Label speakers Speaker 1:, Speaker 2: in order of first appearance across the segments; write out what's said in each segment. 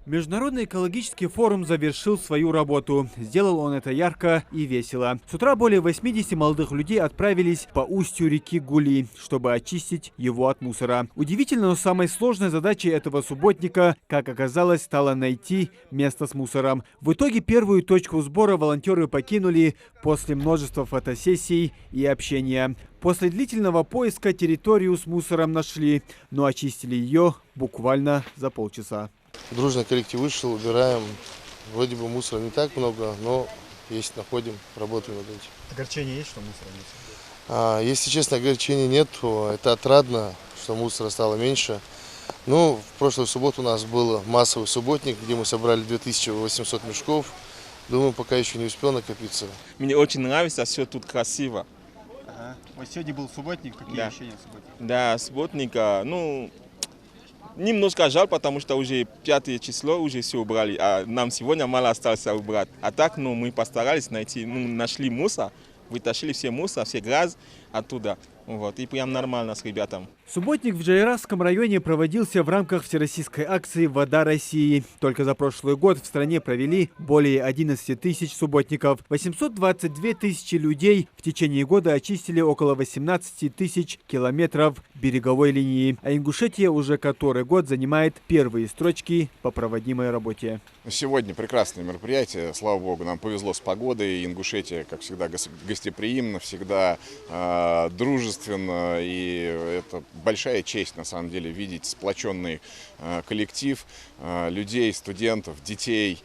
Speaker 1: Международный экологический форум завершил свою работу. Сделал он это ярко и весело. С утра более 80 молодых людей отправились по устью реки Гули, чтобы очистить его от мусора. Удивительно, но самой сложной задачей этого субботника, как оказалось, стало найти место с мусором. В итоге первую точку сбора волонтеры покинули после множества фотосессий и общения. После длительного поиска территорию с мусором нашли, но очистили ее буквально за полчаса.
Speaker 2: Дружный коллектив вышел, убираем. Вроде бы мусора не так много, но есть, находим, работаем над этим.
Speaker 1: Огорчение есть, что мусора нет?
Speaker 2: Если честно, огорчения нет. Это отрадно, что мусора стало меньше. Ну, в прошлую субботу у нас был массовый субботник, где мы собрали 2800 мешков. Думаю, пока еще не успел накопиться.
Speaker 3: Мне очень нравится, все тут красиво.
Speaker 1: Вот сегодня был субботник, какие ощущения субботника?
Speaker 3: Да, субботника, немножко жаль, потому что уже 5 число, уже все убрали, а нам сегодня мало осталось убрать. А так, мы постарались найти, нашли мусор, вытащили все мусор, все грязь оттуда. Вот, и прям нормально с ребятами.
Speaker 1: Субботник в Джайраском районе проводился в рамках всероссийской акции «Вода России». Только за прошлый год в стране провели более 11 тысяч субботников. 822 тысячи людей в течение года очистили около 18 тысяч километров береговой линии. А Ингушетия уже который год занимает первые строчки по проводимой работе.
Speaker 4: Сегодня прекрасное мероприятие. Слава богу, нам повезло с погодой. Ингушетия, как всегда, гостеприимна, всегда дружественно. И это большая честь, на самом деле, видеть сплоченный коллектив людей, студентов, детей,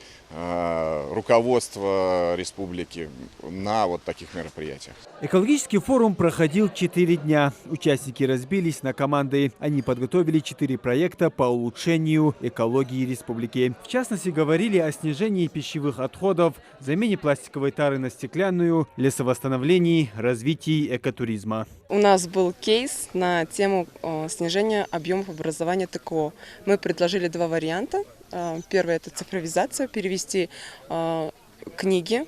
Speaker 4: руководство республики на вот таких мероприятиях.
Speaker 1: Экологический форум проходил 4 дня. Участники разбились на команды. Они подготовили 4 проекта по улучшению экологии республики. В частности, говорили о снижении пищевых отходов, замене пластиковой тары на стеклянную, лесовосстановлении, развитии экотуризма.
Speaker 5: У нас был кейс на тему снижения объемов образования ТКО. Мы предложили 2 варианта. Первый – это цифровизация, перевести книги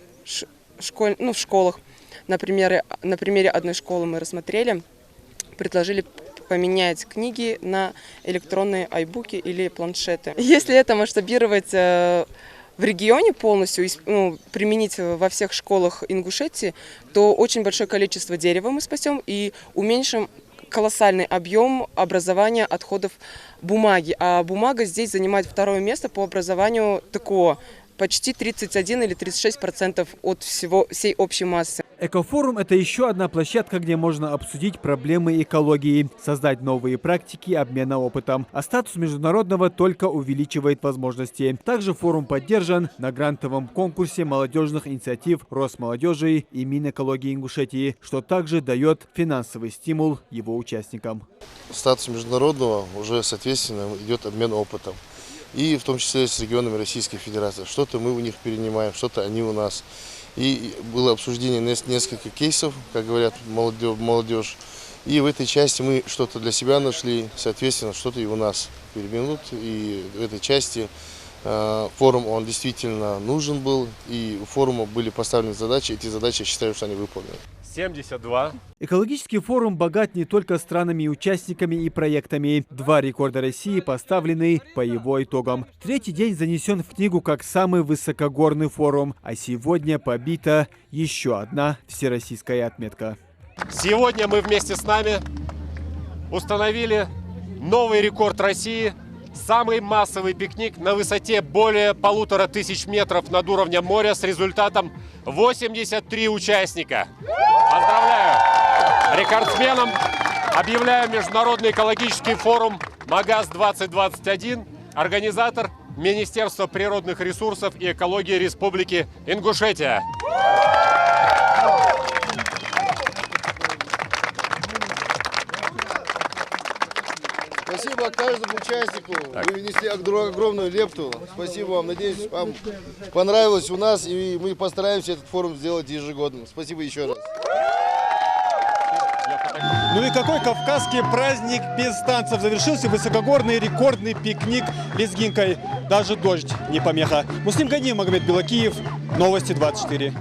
Speaker 5: в школах. На примере одной школы мы рассмотрели, предложили поменять книги на электронные айбуки или планшеты. Если это масштабировать в регионе полностью, применить во всех школах Ингушетии, то очень большое количество дерева мы спасем и уменьшим колоссальный объем образования отходов бумаги. А бумага здесь занимает 2-е место по образованию ТКО. Почти 31 или 36% от всей общей массы.
Speaker 1: Экофорум – это еще одна площадка, где можно обсудить проблемы экологии, создать новые практики обмена опытом. А статус международного только увеличивает возможности. Также форум поддержан на грантовом конкурсе молодежных инициатив Росмолодежи и Минэкологии Ингушетии, что также дает финансовый стимул его участникам.
Speaker 2: Статус международного уже, соответственно, идет обмен опытом. И в том числе с регионами Российской Федерации. Что-то мы у них перенимаем, что-то они у нас. И было обсуждение несколько кейсов, как говорят молодежь. И в этой части мы что-то для себя нашли, соответственно, что-то и у нас переберут. И в этой части форум, он действительно нужен был. И у форума были поставлены задачи. Эти задачи, я считаю, что они выполнены.
Speaker 6: 72.
Speaker 1: Экологический форум богат не только странами, участниками и проектами. 2 рекорда России поставлены по его итогам. 3-й день занесен в книгу как самый высокогорный форум. А сегодня побита еще одна всероссийская отметка.
Speaker 6: Сегодня мы вместе с нами установили новый рекорд России. Самый массовый пикник на высоте более 1500 метров над уровнем моря с результатом 83 участника. Поздравляю! Рекордсменом объявляю Международный экологический форум МАГАС-2021, организатор Министерство природных ресурсов и экологии Республики Ингушетия.
Speaker 2: Спасибо каждому участнику. Вы внесли огромную лепту. Спасибо вам. Надеюсь, вам понравилось у нас, и мы постараемся этот форум сделать ежегодным. Спасибо еще раз.
Speaker 1: Ну и какой кавказский праздник без танцев. Завершился высокогорный рекордный пикник лезгинкой. Даже дождь не помеха. Муслим Ганиев, Магомед Белакиев. Новости 24.